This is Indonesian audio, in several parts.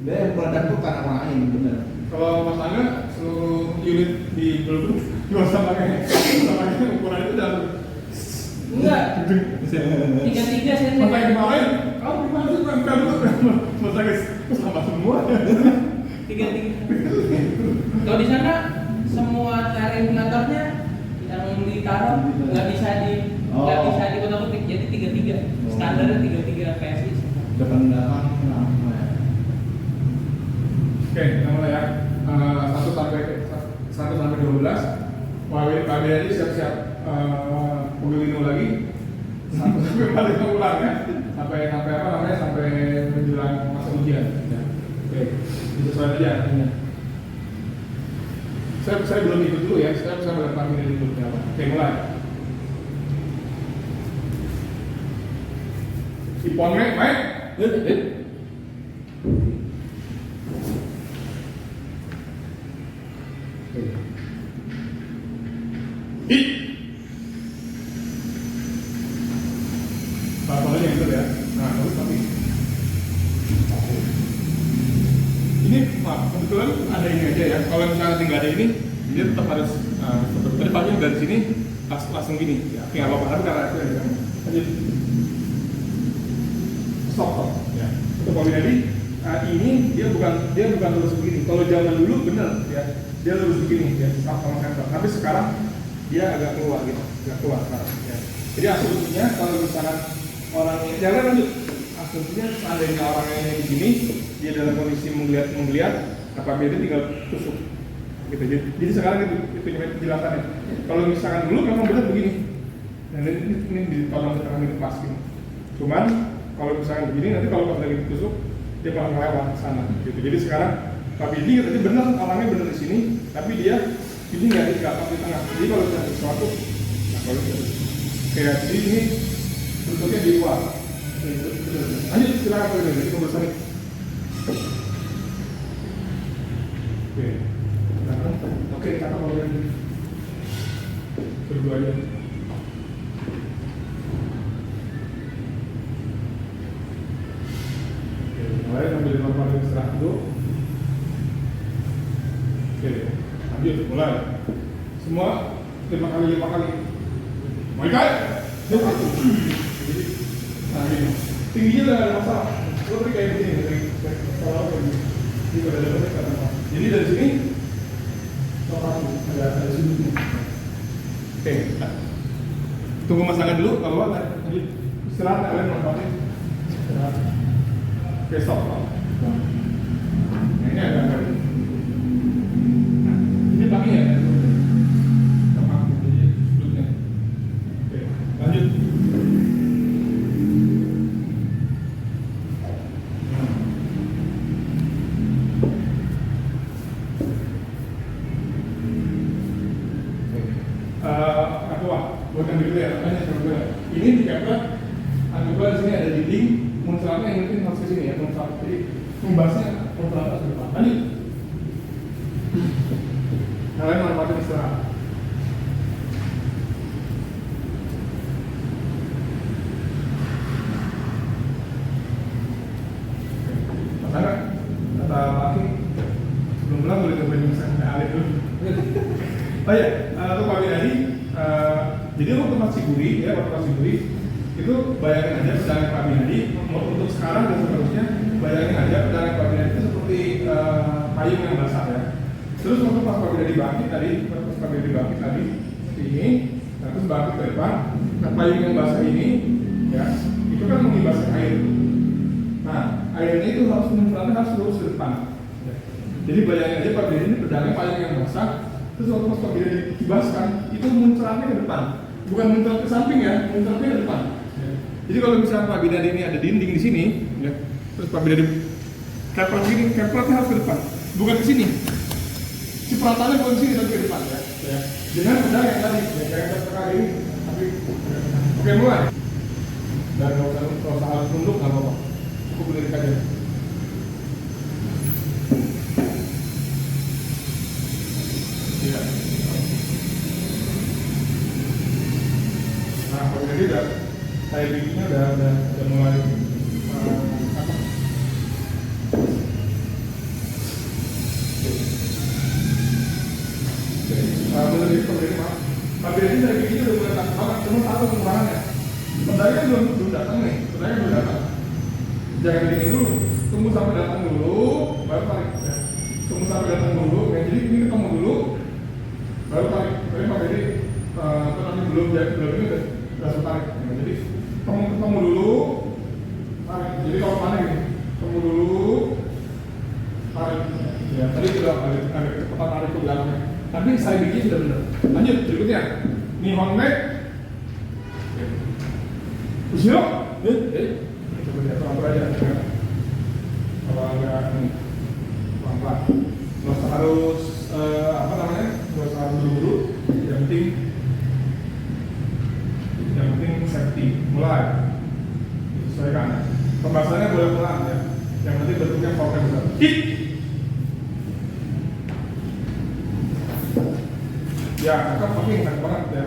Dia yang meledak tuh karena orang lain, bener. Kalau Mas Angga seluruh unit di Belum cuma sama kayak ukuran itu dalam Enggak. Tiga saya. sampai kemarin kamu gimana sih bukan kamu Mas Angga sama semua. Tiga. Kalau di sana semua regulatornya yang ditaruh nggak bisa dikotak-kotik, jadi tiga. Standarnya tiga PSI. Depan belakang. Oke, kita mulai ya. 1 sampai 12. Pak Bedi siap-siap penggelino lagi. 1 sampai 5 ulang ya. Sampai menjelang masa ujian. Ya. Oke, disesuaikan aja artinya. Saya belum ikut dulu ya. Saya melihat Pak Bedi dulu. Ya. Oke, mulai. Ipon Mike. Bapak yang itu ya. Nah, tapi ini kebetulan ada ini aja ya. Kalau misalnya tinggal ada ini, dia tetap harus depannya dari sini langsung gini. Ya, nggak apa-apa karena itu ya. Lanjut. Stop. Ya. Untuk Pak Winadi, ini dia bukan lurus begini. Kalau zaman dulu benar ya, dia lurus begini ya, sama sensor. Tapi sekarang dia agak keluar gitu, agak keluar sekarang. Ya. Jadi asumsinya kalau misalkan orangnya jangan lanjut. Asumsinya seandainya orangnya di sini, dia dalam kondisi menggeliat, apa dia tinggal tusuk. Gitu. Jadi sekarang itu penjelasannya. Kalau misalkan dulu memang benar begini. Dan ini ditolong sekarang itu pas gitu. Cuman kalau misalkan begini nanti kalau pas lagi ditusuk dia malah melewat ke sana gitu. Jadi sekarang Pak Bidi tadi benar orangnya benar di sini, tapi dia ini nggak pas di tengah. Jadi kalau ada sesuatu, nah kalau kayak jadi ini bentuknya di luar. Lanjut silakan Pak Bidi, kita bersama. Oke, kata Pak Bidi. Berdua aja. Mulai sambil normal istirahat dulu. Oke, lanjut, mulai. Semua 5 kali. Mulai kan? Nah, gini. Tingginya udah ada masalah. Lo tadi kayak begini, dari kalau kayak gini. Ini udah ada banyak kata. Jadi dari sini ada sudutnya. Oke, tunggu Mas Angga dulu. Kalau lanjut istirahat kalian manfaatin. Istirahat. Oke, stop. Nah, ini agak ini pakai ya? Jadi sudutnya. Oke, lanjut. Bukan dulu ya, ini di capture. Anggaplah di sini ada dinding, munculnya yang mungkin harus ke sini ya, muncul. Jadi membahasnya muncul atas ke depan. Lanjut. Kalian manfaatin istirahat. Karena kata Maki sebelum pulang boleh cobain misalnya Alif dulu. Oh ya, untuk Pak Winadi. Jadi waktu masih gurih itu bayangin aja pedangnya Pak Winadi untuk sekarang dan seterusnya, bayangin aja pedangnya Pak Winadi itu seperti payung yang basah ya. Terus waktu pas Pak Winadi bangkit tadi ini, nah terus bangkit ke depan, nah payung yang basah ini ya, itu kan mengibaskan air. Nah airnya itu harus lurus ke depan. Ya. Jadi bayangin aja Pak Winadi ini pedangnya payung yang basah. Terus waktu pas Pak Winadi dikibaskan, itu munculannya ke depan, bukan muncul ke samping ya, munculnya ke depan. Ya. Jadi kalau misalnya Pak Winadi ini ada dinding di sini, ya, terus Pak Winadi keplatnya harus ke depan, bukan ke sini. Cipratannya bukan ke sini tapi ke depan ya. Ya. Dengan pedang yang tadi, ya, kayak seperti ini, tapi oke mulai. Dan kalau usah harus tunduk nggak apa-apa, aku berdiri aja. Ya. Nah, kalau jadi udah saya bikinnya udah mulai apa? kalau ini maaf. Tapi ini dari ini udah mulai takut banget, cuma tahu kemarahannya. Pedagangnya belum datang nih, pedagangnya belum datang. Jangan dingin dulu, tunggu sampai datang dulu, baru tarik. Ya. Tunggu sampai datang dulu, ya, jadi ini ketemu dulu, baru tarik. Tapi Pak Bedi, itu nanti belum ini udah langsung tarik. Ya, jadi ketemu dulu, tarik. Jadi kalau panik nih, ketemu dulu, tarik. Ya, tadi sudah agak kecepatan tarik ke belakangnya. Tapi saya bikin sudah benar. Lanjut berikutnya, Nihon Mek, Ushiro, coba lihat pelan-pelan aja, kalau agak pelan-pelan. Nggak usah harus apa namanya, nggak usah harus buru-buru. Yang penting safety. Mulai disesuaikan. Pembahasannya boleh pelan ya. Yang penting bentuknya fokus besar. Hit. Ya, kakak pakai enak banget ya.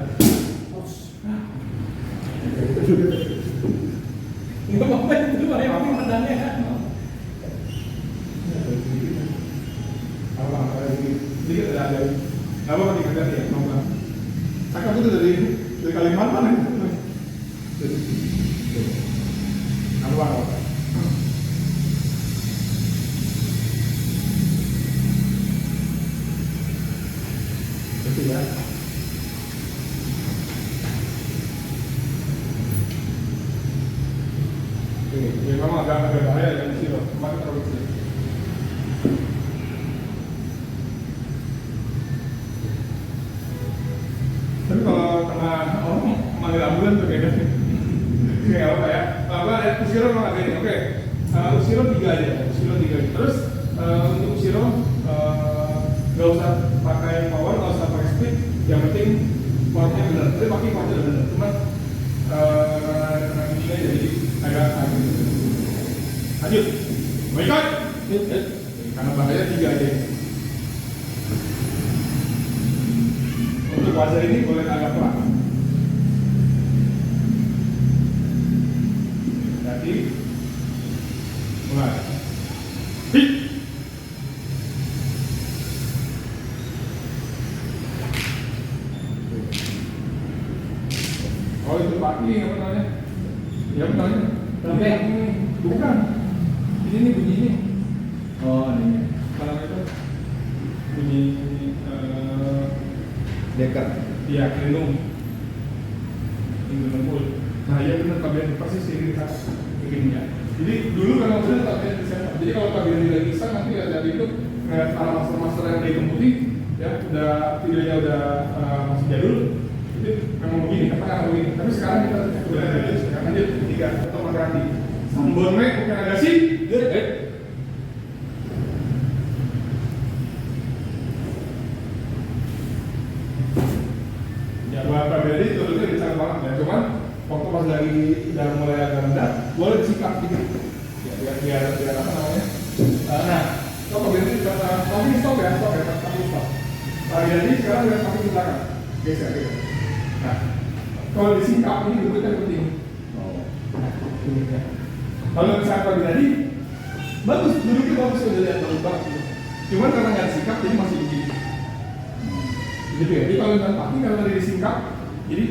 Nggak apa-apa itu Pak, yang penting pedangnya kan. Sedikit ada apa dikatakan ya, nomor. Kakak itu dari Kalimantan ya. Apa? Betul ya. Ya memang agak bahaya yang sih loh, kemarin terlalu kecil. Tapi kalau tengah orang manggil ambulan tuh beda sih. Kayak apa ya? Apa ada Ushiro memang agak ini. Oke, Ushiro 3 aja. Ushiro 3 aja. Terus untuk Ushiro nggak usah pakai power, nggak usah pakai speed. Yang penting powernya benar. Tapi pakai powernya udah benar. Cuma karena ini aja jadi agak gitu. Lanjut, baikkan. Karena bahaya 3 aja. Untuk wajah ini boleh agak pelan. Jadi, mulai. Hit. Oh itu pagi apa namanya? Ya apa namanya? Trompet. Bukan. Ini nih bunyi ini. Oh, ini. Kalau itu bunyi Dekat. iya lindung. Lindung full. Nah iya benar kabinet persis ini kita begini ya. Jadi dulu memang sudah kabinet di sana. Jadi kalau kabinet lagi iseng nanti ada itu ngeliat para master yang dari putih ya udah videonya udah masih jadul. Jadi memang begini, katakan begini. Tapi sekarang kita udah lanjut, sekarang lanjut 3 atau mengganti. Sambon mek bukan ada sih. Ya buat pribadi itu bisa banget ya. Cuman waktu pas lagi udah mulai agak rendah, boleh disikat dikit. Ya biar apa namanya? Nah, kalau pribadi tapi stop ya, tapi stop. Jadi sekarang udah pakai ke belakang, geser. Nah, kalau disingkap ini duduknya penting. Oh. Duduknya. Kalau misalnya pribadi, bagus duduknya bagus udah lihat bagus banget. Cuman karena nggak disingkap jadi masih begini. Gitu ya. Jadi kalau misalnya pakai karena disingkap, jadi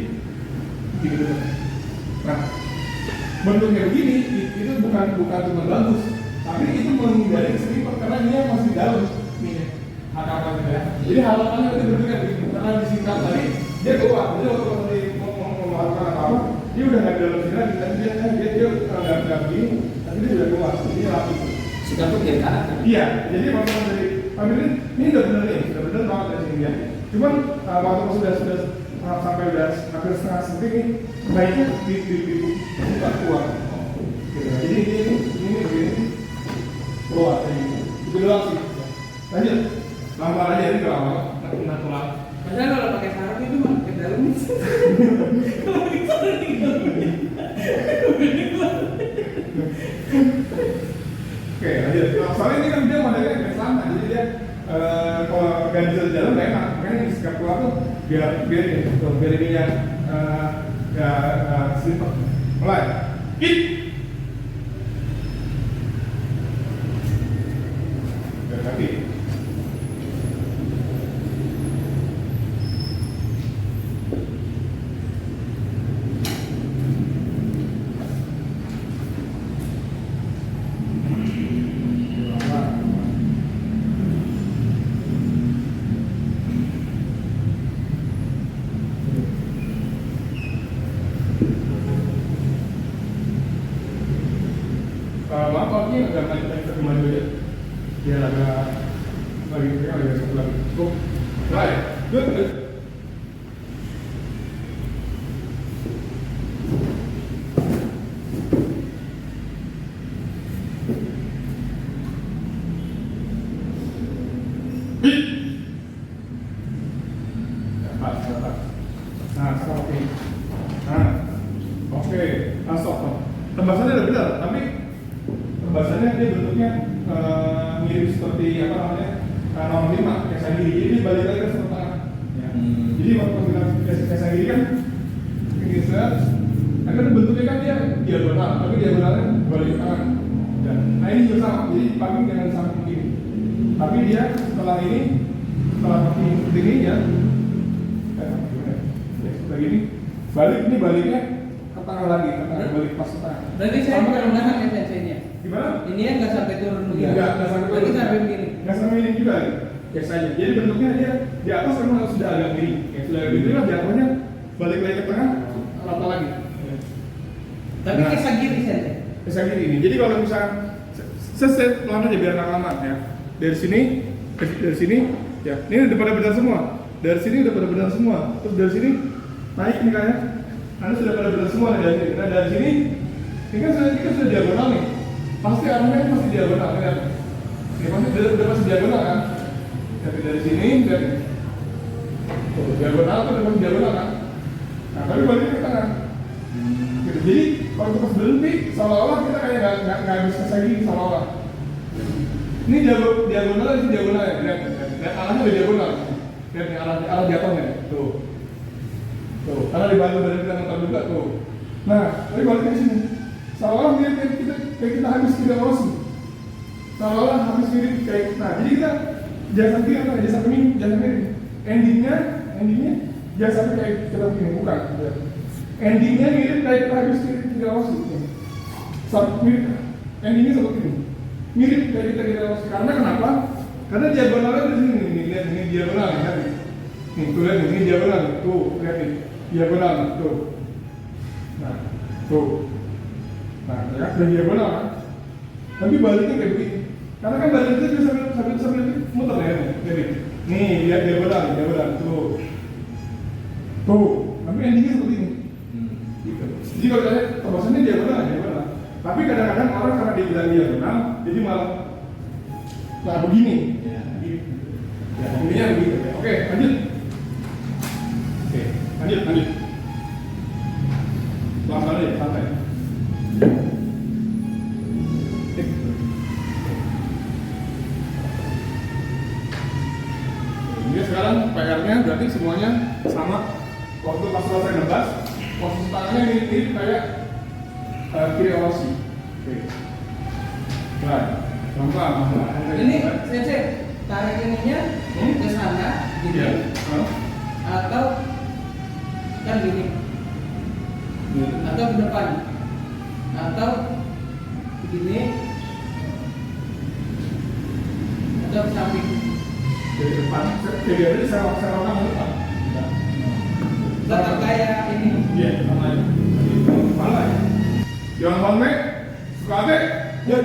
gitu. Nah, bentuknya begini itu bukan cuma bagus, tapi itu menghindari keselipet karena dia masih dalam ini akar-akar ya. Jadi halamannya itu bentuknya begini karena disingkap tadi dia keluar. Jadi waktu mau melakukan apa-apa, dia udah nggak dalam sini lagi. Tadi dia nggak begini, tapi dia sudah keluar. Ini rapi. Sikap tuh dari kanan kan? Iya. Jadi waktu dari ini udah bener nih, udah bener banget dari sini ya. Cuman waktu sudah sampai udah hampir setengah seperti ini, baiknya dibuka keluar. Gitu. Jadi ini begini keluar kayak gitu. Itu doang sih. Lanjut, pelan-pelan aja ini kalau natural. Padahal kalau pakai sarung itu mah ke dalam. Kalau pakai sarung itu. Oke, lanjut. Soalnya ini kan dia modelnya kayak selama, jadi dia kalau ganti jalan nggak enak. Makanya di sikap keluar tuh biar ininya nggak slipper. Mulai. Hit. Dari kaki. ya. Dia agak lagi satu lagi. Oh, right, good. Nah, seperti ini. Nah, oke, stop. Tembasannya udah benar, tapi tembasannya dia bentuknya mirip seperti apa namanya nomor 5 kayak sendiri. Jadi dia balik lagi ke setengah. Ya. Jadi waktu kita kayak sendiri kan ini set, kan bentuknya kan dia diagonal, tapi diagonalnya balik ke kanan. Ya. Nah ini juga sama, jadi pagi jangan sampai begini. Tapi dia setelah seperti ini ya. Lagi ini balik, ini baliknya ke tengah lagi, balik pas ke tengah. Berarti saya bukan menahan ya sensenya. Gimana? Ini ya nggak sampai turun begini. Enggak sampai turun. Berarti sampai begini. Nggak sampai ini juga ya. Biasa saja. Jadi bentuknya dia di atas memang sudah agak miring. Ya sudah agak miring lah jatuhnya balik lagi ke tengah, rata lagi. Tapi Nah, kisah gini sensei. Kisah gini ini. Jadi kalau misalnya set pelan aja biar nggak lama ya. Dari sini ya. Ini udah pada benar semua. Dari sini udah pada benar semua. Terus dari sini naik nih kayaknya. Anda sudah pada benar semua nih dari sini. Nah dari sini ini kan sudah diagonal nih. Pasti arahnya kan pasti diagonal kan? Ini pasti diagonal kan? Tapi dari sini dan diagonal kan pasti diagonal kan? Nah tapi baliknya ke tengah. Gitu. Jadi kalau kita berhenti seolah-olah kita kayak nggak bisa lagi seolah-olah. Ini diagonal itu diagonal ya. Dan arahnya udah diagonal. Lihat nih arah jatuhnya tuh. Tuh, karena dibantu dari kita muter juga tuh. Nah, tapi baliknya sini. Seolah-olah mirip kayak kita habis tidak rosi. Seolah-olah habis mirip kayak. Nah, jadi kita jangan sampai apa? Jangan sampai ini, jangan sampai ini. Endingnya jangan sampai kayak kita begini, bukan. Endingnya mirip kayak kita habis tidak rosi. Mirip. Endingnya seperti ini. Mirip kayak kita tidak rosi. Karena kenapa? Karena diagonalnya di sini. Nih, lihat ini diagonal ya. Nih, tuh lihat ini diagonal. Tuh, lihat nih. Diagonal tuh. Nah, tuh. Nah, ya kan diagonal kan. Tapi baliknya kayak begini. Karena kan baliknya bisa sambil muter ya nih. Jadi, nih lihat diagonal tuh. Tuh, tapi endingnya seperti ini. Gitu. Jadi kalau saya tembasannya diagonal. Tapi kadang-kadang orang karena dia bilang diagonal, jadi malah begini. Ya, intinya begitu. Oke, lanjut. Lanjut. Pelan-pelan aja, santai. Ini sekarang PR-nya berarti semuanya sama. Waktu pas selesai nembas, posisi tangannya mirip kayak kiri orasi. Oke. Baik, pelan-pelan. Ini sensei tarik ininya ke sana gini. Iya. Atau kan gini. Atau ke depan. Atau begini. Atau ke samping. Dari depan, jadi saya orang ke depan. Tetap kayak ini. Iya, sama aja. Kepala ya. Jangan bangke, suka ade. Ya.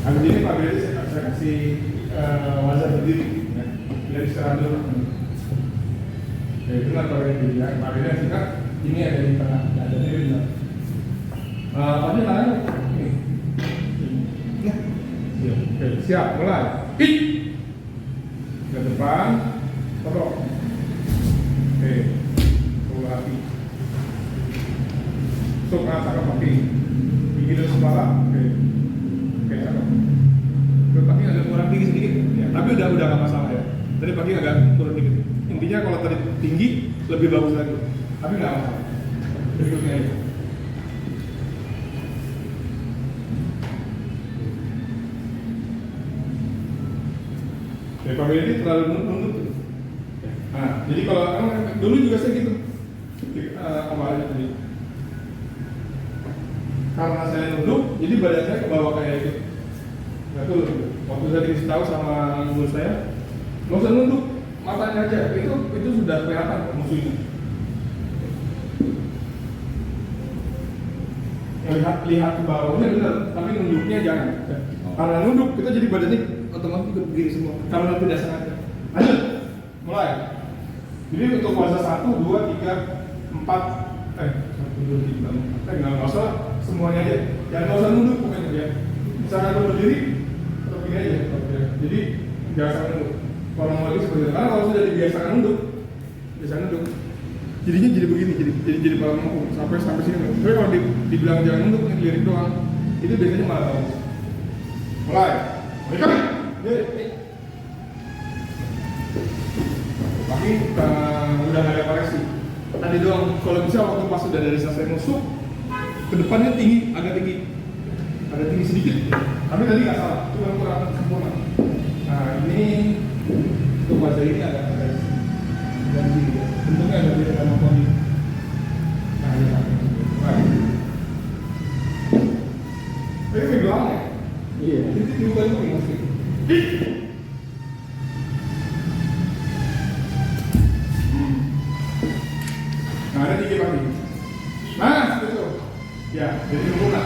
Habis ini Pak Bedi saya kasih wajah berdiri. Ya. Biar istirahat dulu. Ya itu lah Pak Bedi. Pak Bedi yang singkat, ini ada di tengah. Ada di tengah. Tadi nanya. Oke, siap, mulai. Ke depan, tolong. Oke, pulang hati. Sok, cakep kaki. Gigi dan kepala. Oke, cakep. Kaki agak kurang tinggi sedikit. Ya, tapi udah nggak masalah ya. Tadi kaki agak turun dikit. Intinya kalau tadi tinggi lebih bagus lagi. Tapi nggak masalah. Berikutnya aja. Pak Bedi terlalu nuntut. Nah, jadi kalau dulu juga saya gitu. Kemarin tadi. Karena saya nunduk, jadi badan saya ke bawah kayak gitu. Nah, itu waktu saya dikasih tahu sama guru saya, nggak usah nunduk, matanya aja. Itu sudah kelihatan musuhnya. lihat ke bawahnya benar, tapi nunduknya jangan. Karena nunduk kita jadi badannya otomatis ikut begini semua. Karena tidak sengaja. Lanjut, mulai. Jadi untuk puasa 1, 2, 3, 4, 1, 2, 3, 4. Nggak usah semuanya aja. Jangan usah nunduk pokoknya ya. Misalkan lo berdiri, tetap gini aja. Jadi jangan sampai nunduk. Kalau mau lagi seperti itu. Karena kalau sudah dibiasakan nunduk, jadinya jadi begini, jadi malah menghukum sampai sini. Tapi kalau dibilang jangan nunduk, ngelirik doang, itu biasanya malah tahu. Mulai. Mulai. Tapi udah nggak ada koreksi. Tadi doang. Kalau bisa waktu pas sudah dari selesai nusuk, ke depannya tinggi, agak tinggi sedikit. Tapi tadi nggak salah, itu yang kurang sempurna. Nah ini untuk wajah ini agak ganti, bentuknya agak beda sama poni. Nah ini baik. Ini pegang ya? Iya. Ini juga itu masih. Nah ada 3 kaki. Nah betul. Ya, jadi sempurna.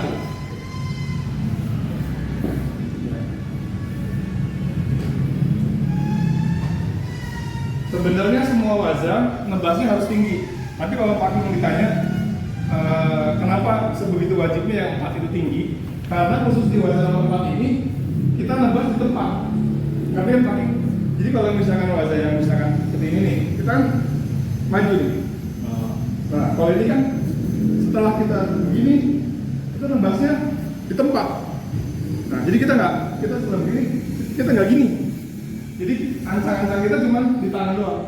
Sebenarnya semua wazan ngebahasnya harus tinggi. Tapi kalau Pak Kim ditanya kenapa sebegitu wajibnya yang 4 itu tinggi? Karena khusus di wazan nomor 4 ini kita ngebahas di tempat. Ngerti kan Pak Kim? Jadi kalau misalkan wazan yang misalkan seperti ini nih, kita kan maju nih. Nah kalau ini kan setelah kita begini, kita ngebahasnya di tempat. Nah jadi kita setelah begini, kita nggak gini. Jadi ancang-ancang kita cuma di tangan doang.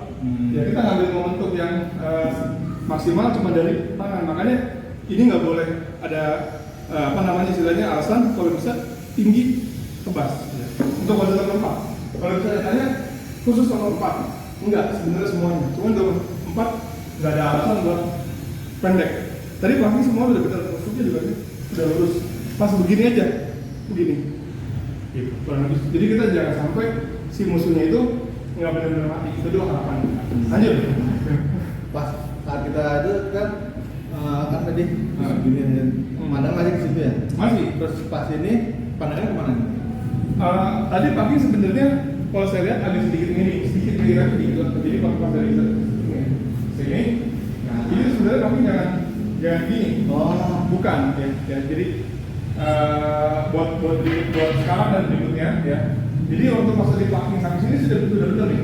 Ya kita ngambil momentum yang maksimal cuma dari tangan. Makanya ini nggak boleh ada istilahnya alasan kalau bisa tinggi kebas. Ya. Untuk wajah nomor 4. Kalau bisa ditanya khusus nomor 4, enggak sebenarnya semuanya. Cuma nomor 4 nggak ada alasan buat pendek. Tadi pagi semua udah benar, musuhnya juga udah lurus. Pas begini aja, begini. Gitu. Jadi kita jangan sampai si musuhnya itu nggak benar-benar mati. Itu doang harapan. Lanjut. Pas saat kita itu kan tadi gini pandang masih ke situ ya. Masih. Terus pas ini pandangan kemana nih? Tadi pagi sebenarnya kalau saya lihat ada sedikit miring lagi gitu. Jadi pas dari sini, nah ini sebenarnya kami jangan gini. Oh, bukan ya. Jadi buat sekarang dan berikutnya ya. Jadi waktu pas di plugging sampai sini sudah betul nih.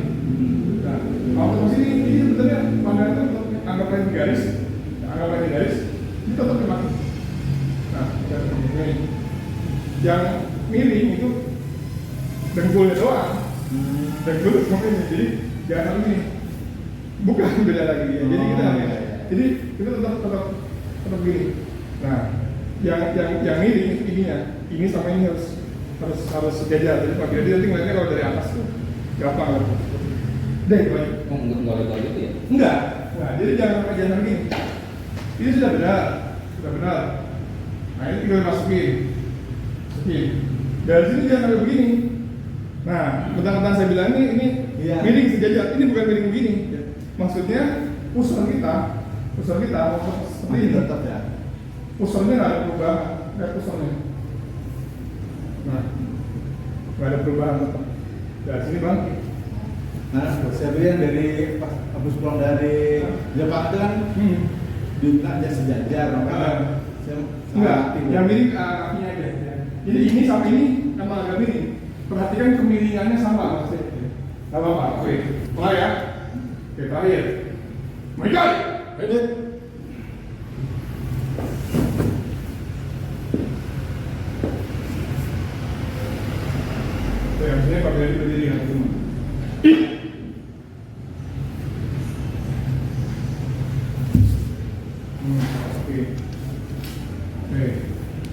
Nah, waktu pas ini sebenarnya pandangan itu anggap lagi garis, ini tetap dipakai. Nah, ini yang miring itu dengkulnya doang, dengkul semuanya. Jadi jangan ini, bukan beda lagi ya. Jadi kita tetap gini. Nah, yang miring ininya, ini sama ini harus sejajar. Jadi Pak Gredi nanti ngeliatnya kalau dari atas tuh gampang. Deh, Enggak ada kayak gitu ya? enggak. Jadi jangan gini. Ini sudah benar. Nah ini tinggal masukin. Dari sini jangan kayak begini. Nah, mentang-mentang saya bilang ini iya. miring sejajar. Ini bukan miring begini. Maksudnya pusar kita seperti ini. tetap ya. Pusarnya nggak ada perubahan, pusarnya. Nah, nggak ada perubahan tetap. Dari sini bang. Nah, saya bilang dari pas habis pulang dari Jepang itu kan diminta aja sejajar, makanya saya enggak, yang miring kakinya aja. Jadi ini sama ini emang agak miring. Perhatikan kemiringannya sama maksudnya. Gak apa-apa, oke. Mulai ya. Oke, terakhir. Mulai. Lanjut. Yang sini pakai berdiri yang cuma.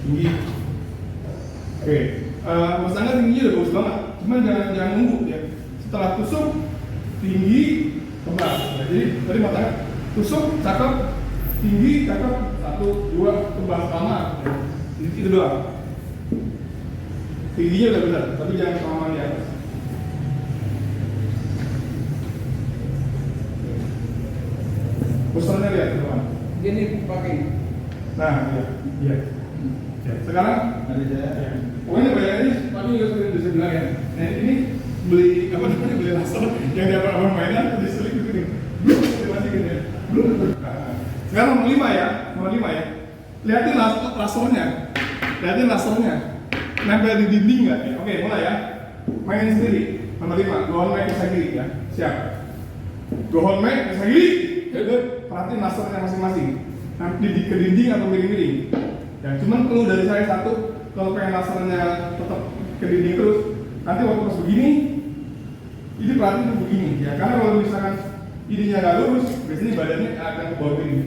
Tinggi. Oke. Masanya tinggi udah bagus banget. Cuman jangan nunggu ya. Setelah tusuk tinggi tebal. Ya, jadi tadi matanya tusuk cakep, tinggi cakep, 1, 2 tebal sama. Ya. Itu doang. Tingginya udah benar, tapi jangan kelamaan di atas. Pusarnya lihat teman. Gini pakai. Nah, iya. Ya, sekarang Nanti saya. ya. Pokoknya bayangannya tadi juga sudah bisa bilang ya. Nah ini beli apa namanya beli laser yang dapat abang mainan diselik gitu nih. Belum dimasukin ya. Belum. Nah, sekarang nomor 5 ya, nomor 5 ya. Lihatin lasernya. Lihatin lasernya. Nempel di dinding nggak? Ya, oke, mulai ya. Mainin sendiri. Nomor 5, go on mic ke kiri ya. Siap. Go on mic ke kiri. Perhatiin lasernya masing-masing. Nanti ke dinding atau miring-miring. Ya, cuman perlu dari saya satu, kalau pengen lasernya tetap ke dinding terus, nanti waktu pas begini, ini perhatiin begini ya. Karena kalau misalkan ininya nggak lurus, biasanya badannya akan ke bawah ini.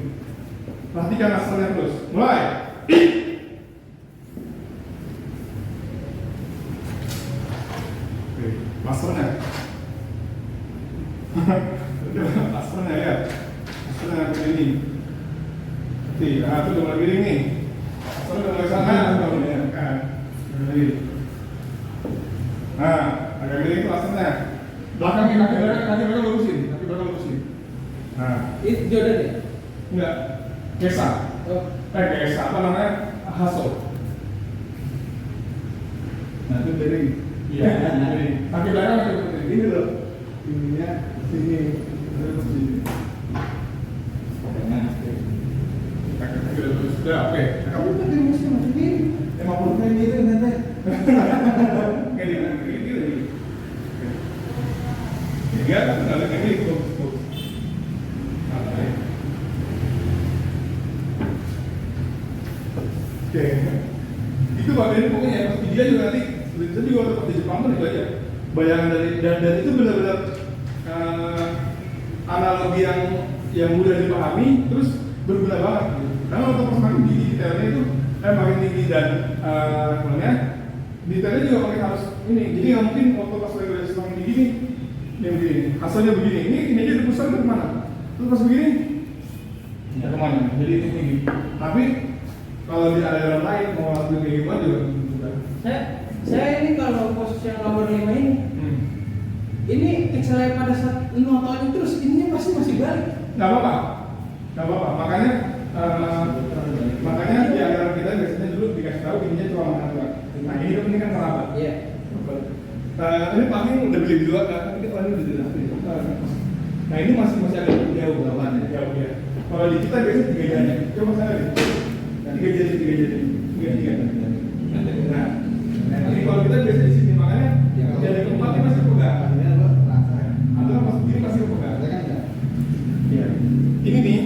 Perhatikan lasernya terus. Mulai. Oke, lasernya. Lasernya ya. Lasernya ke ini. Oke, nah itu udah mulai miring nih. Lasernya udah mulai sana. Nah, agak miring itu lasernya. Belakangnya kaki belakang lurusin, kaki belakang lurusin. Nah, Itu Jordan ya? enggak. Kesa. Kesa apa namanya? Hasel. Nah itu dari. Iya. Kaki belakang seperti ini. Ini loh. Ininya sini. Terus sini. Nah, Kaki belakang sudah oke. Kamu pakai musim macam ini? 50 ini nanti. Kayak di mana? Ini. Ya, kalau ini itu. Oke, itu bagian pokoknya pas dia juga nanti, saya juga waktu di Jepang kan itu aja. Bayangan dan itu benar-benar analogi yang mudah dipahami, terus berguna banget. Karena untuk pas makin tinggi detailnya itu, makin tinggi dan namanya detailnya juga makin harus ini. Jadi nggak mungkin waktu pas regulasi semakin tinggi nih, yang begini, hasilnya begini. Ini aja dipusat ke kemana? Terus pas begini, ya kemana? Jadi itu tinggi. Tapi kalau di aliran lain mau lakuin kayak gimana juga mudah. Saya ini kalau posisi yang nomor 5 ini saya pada saat nonton terus ininya pasti masih balik. Nggak apa-apa, nggak apa-apa. Makanya di aliran kita biasanya dulu dikasih tahu ininya cuma mengatur. Nah ini kan kerabat. Iya. Ini paling udah beli dua kan, tapi kita udah beli dua. Nah ini masih agak jauh bawahnya. Jauh ya. Kalau di kita biasanya 3 jari. Coba saya lihat. 3 jari. Nah, nanti kalau kita biasa di sini makanya jari keempat ini masih pegang. Atau pas begini masih pegang. Iya. Ini nih,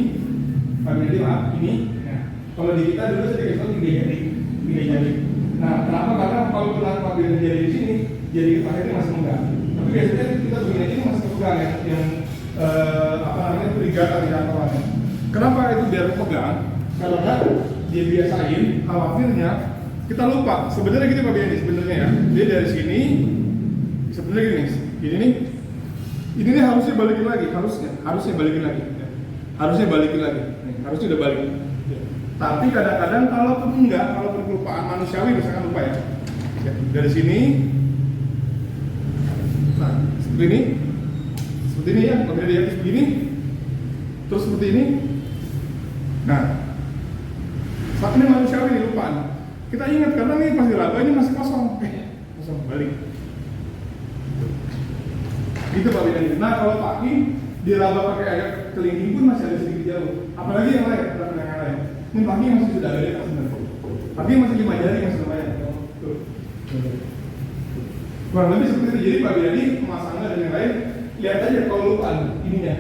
family maaf ini. Nah, kalau di kita dulu saya dikasih tahu 3 jari. 3 jari. Nah, kenapa? Karena kalau kita pakai jari di sini, jari akhirnya masih pegang. Tapi biasanya kita begini ini masih pegang ya, yang apa namanya perigatan di kantorannya. Kenapa itu biar pegang? Karena dia biasain, khawatirnya kita lupa. Sebenarnya gitu Pak Biani, sebenarnya ya. Dia dari sini, sebenarnya gini, ini nih harusnya balikin lagi, harusnya balikin lagi, harusnya balikin lagi, harusnya udah balik. Tapi kadang-kadang kalau enggak, kalau kelupaan manusiawi misalkan lupa ya. Dari sini, nah seperti ini ya, kalau dia begini, terus seperti ini. Nah, saat ini manusiawi nih lupaan. Kita ingat karena ini pas diraba ini masih kosong. Kosong balik. Gitu Pak Bidani. Nah kalau kaki diraba pakai agak kelingking pun masih ada sedikit jauh. Apalagi yang lain, yang lain. Ini kaki masih sudah ada di atas sebenarnya. Kaki masih 5 jari masih lumayan. Tuh. Kurang lebih seperti itu. Jadi Pak Bidani pemasangan dan yang lain lihat aja kalau lupaan ininya.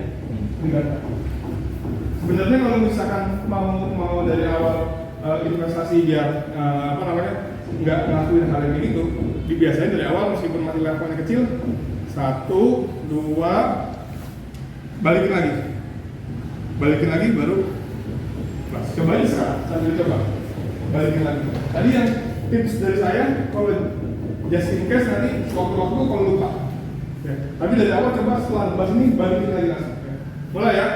Sebenarnya kalau misalkan mau dari awal investasi biar apa namanya nggak ngelakuin hal yang gitu, dibiasain dari awal meskipun masih levelnya kecil, 1, 2, balikin lagi baru kelas. Coba aja sekarang, sambil coba balikin lagi. Tadi yang tips dari saya, kalau just in case nanti waktu-waktu kalau lupa, ya. Tapi dari awal coba setelah bahas ini balikin lagi langsung. Ya. Mulai ya.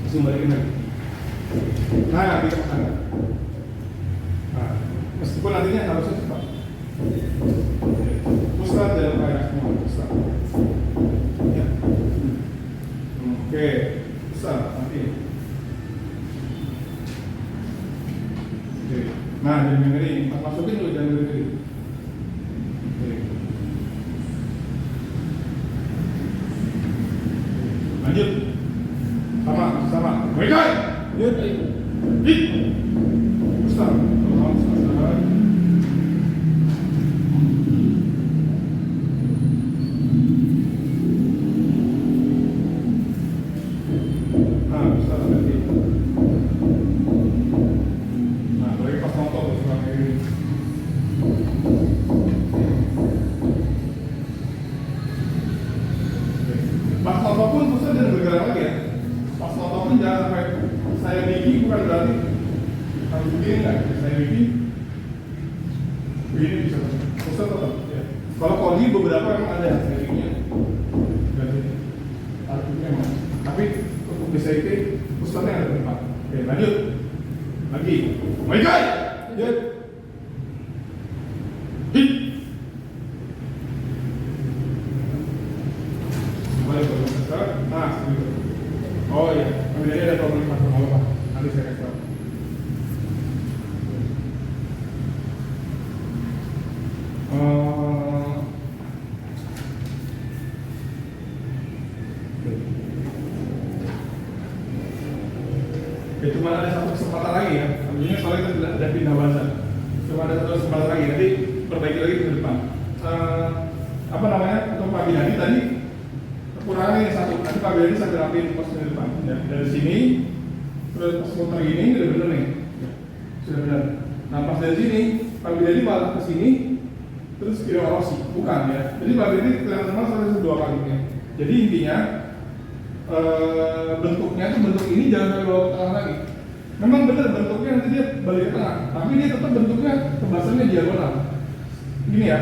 Langsung balikin lagi. Nah, kita ke sana. Nah, meskipun nantinya harusnya cepat. Pusat dalam kayak semua pusat. Ya. Oke, pusat nanti. Oke. Nah, jangan ngeri. Pas masukin dulu jangan ngeri. Oke. Lanjut. Sama. Baik. Lanjut. Hit. Start. Start. Pas nonton pun terus jangan bergerak lagi ya. Pas nonton pun jangan sampai saya bikin, bukan berarti harus begini nggak? Saya bikin begini bisa terus tetap ya. Kalau kodi beberapa memang ada saya bikinnya. Berarti artinya memang. Tapi untuk BCT pusatnya ada tempat. Oke, lanjut lagi. Baik, lanjut. Hit. Nah, segitu. Oh iya, ini ada problem apa? Nanti saya kasih tahu. Oke, cuma ada satu kesempatan lagi ya. Tentunya soalnya kita tidak ada pindah bahasa. Cuma ada satu kesempatan lagi. Nanti perbaiki lagi ke depan. Apa namanya? Untuk Pak Binadi tadi kekurangannya yang satu. Nanti Pak Binadi sambil rapiin pos ke depan. Ya, dari sini terus pas muter gini udah bener nih. Ya, sudah benar. Nah pas dari sini Pak Binadi malah ke sini terus kira Rossi. Bukan ya. Jadi Pak Binadi kelihatan sama sampai dua kali ya. Jadi intinya bentuknya tuh bentuk ini jangan sampai bawa ke tengah lagi. Memang benar bentuknya nanti dia balik ke tengah, tapi dia tetap bentuknya kebasannya diagonal. Gini ya,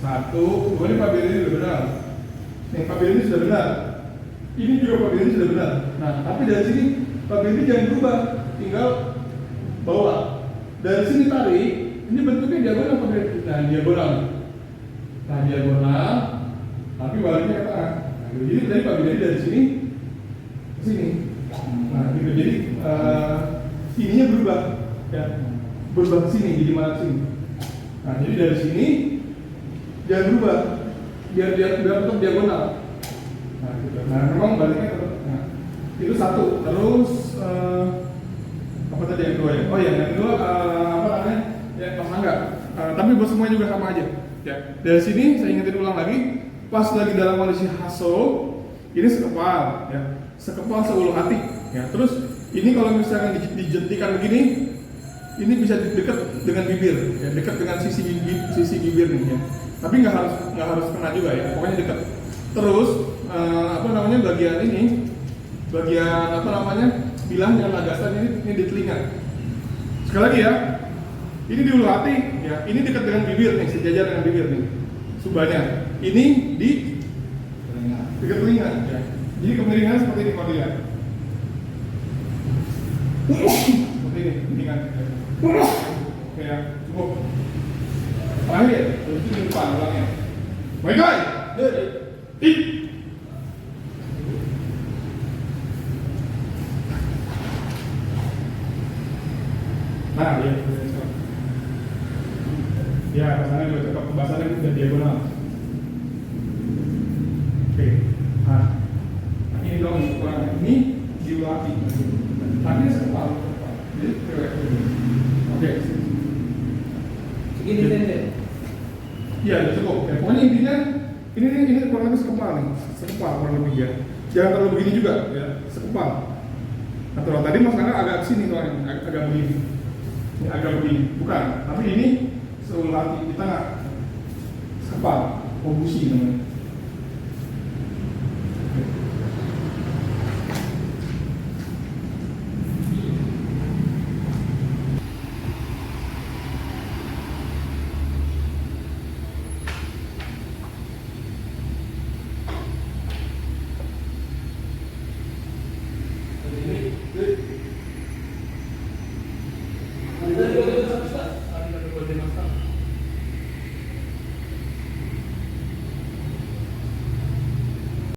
satu, dua, ini Pak Binadi sudah benar. Nih Pak Binadi sudah benar. Ini juga Pak Binadi sudah benar. Nah, tapi dari sini Pak Binadi jangan berubah, tinggal bawa. Dari sini tarik, ini bentuknya diagonal Pak Binadi. Nah, diagonal, tapi baliknya ke tengah. Nah, jadi tadi Pak Binadi dari sini ke sini. Nah, gitu. Jadi ininya berubah, ya, berubah ke sini, jadi malah sini. Nah, jadi dari sini jangan berubah, biar tetap diagonal. Nah, gitu. Nah, memang baliknya tetap. Nah, itu satu. Terus apa tadi yang kedua ya? Oh ya, yang kedua apa namanya? Ya, Mas Angga. Tapi buat semuanya juga sama aja. Ya, dari sini saya ingetin ulang lagi. Pas lagi dalam kondisi haso, ini sekepal, ya, sekepal seuluh hati. Ya, terus ini kalau misalkan dijentikan begini, ini bisa dekat dengan bibir, ya, dekat dengan sisi bibir nih, ya. Tapi nggak harus kena juga ya, pokoknya dekat. Terus apa namanya bagian ini, bagian apa namanya bilang yang nagasan ini di telinga. Sekali lagi ya, ini di ulu hati, ya, ini dekat dengan bibir nih, sejajar dengan bibir nih, subahnya. Ini di telinga, dekat telinga, ya. Jadi kemiringan seperti ini kalau dilihat. Seperti ini kan. Oke ya, cukup. Terakhir, terus di depan ulangnya. Baik guys, hit. Nah, ya. Ya, pasangan juga cocok. Pembahasannya udah diagonal. Oke. Nah, ini dong ukuran ini diulati. Tadi sekepal. Jadi oke. Segini tende. Iya, udah cukup. Ya, pokoknya intinya ini kurang lebih sekepal nih, sekepal kurang lebih ya. Jangan terlalu begini juga, ya, sekepal. Nah, kalau tadi Mas Angga agak sini soalnya, agak begini. Ini agak begini, bukan. Tapi ini seulati di tengah, sekepal, kombusi namanya.